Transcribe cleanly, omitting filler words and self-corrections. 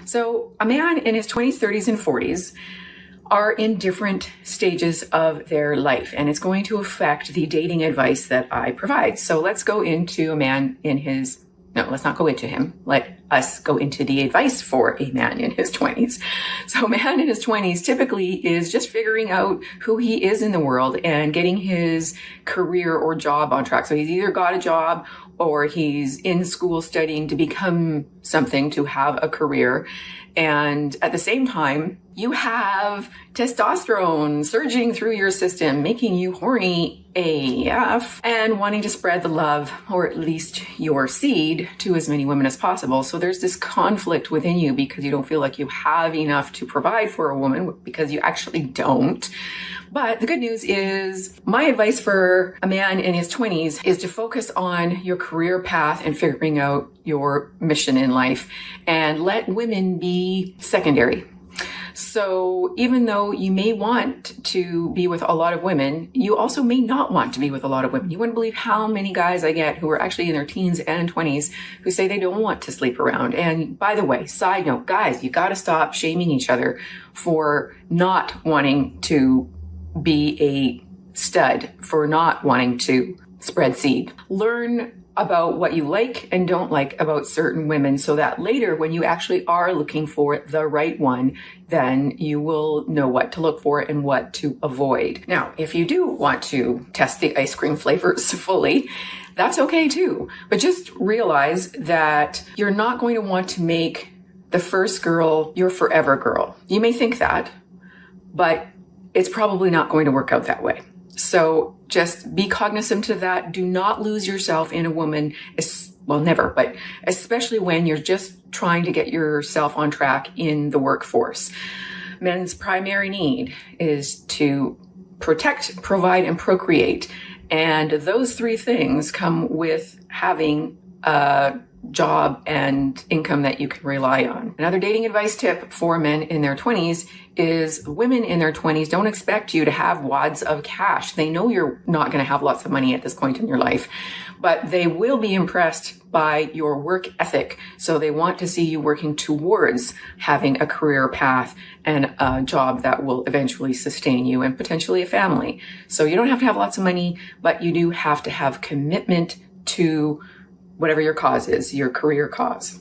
So a man in his 20s, 30s, and 40s are in different stages of their life, and it's going to affect the dating advice that I provide. So let's go into a man in his, no, let's not go into him. Let us go into the advice for a man in his 20s. So a man in his 20s typically is just figuring out who he is in the world and getting his career or job on track. So he's either got a job or he's in school studying to become something, to have a career. And at the same time, you have testosterone surging through your system, making you horny AF and wanting to spread the love, or at least your seed, to as many women as possible. So there's this conflict within you because you don't feel like you have enough to provide for a woman, because you actually don't. But the good news is, my advice for a man in his 20s is to focus on your career path and figuring out your mission in life, and let women be secondary. So even though you may want to be with a lot of women, you also may not want to be with a lot of women. You wouldn't believe how many guys I get who are actually in their teens and 20s who say they don't want to sleep around. And by the way, side note, guys, you got to stop shaming each other for not wanting to be a stud, for not wanting to spread seed. Learn about what you like and don't like about certain women, so that later when you actually are looking for the right one, then you will know what to look for and what to avoid. Now, if you do want to test the ice cream flavors fully, that's okay too. But just realize that you're not going to want to make the first girl your forever girl. You may think that, but it's probably not going to work out that way. So just be cognizant of that. Do not lose yourself in a woman, well, never, but especially when you're just trying to get yourself on track in the workforce. Men's primary need is to protect, provide, and procreate. And those three things come with having a job and income that you can rely on. Another dating advice tip for men in their 20s is, women in their 20s don't expect you to have wads of cash. They know you're not going to have lots of money at this point in your life, but they will be impressed by your work ethic. So they want to see you working towards having a career path and a job that will eventually sustain you and potentially a family. So you don't have to have lots of money, but you do have to have commitment to whatever your cause is, your career cause.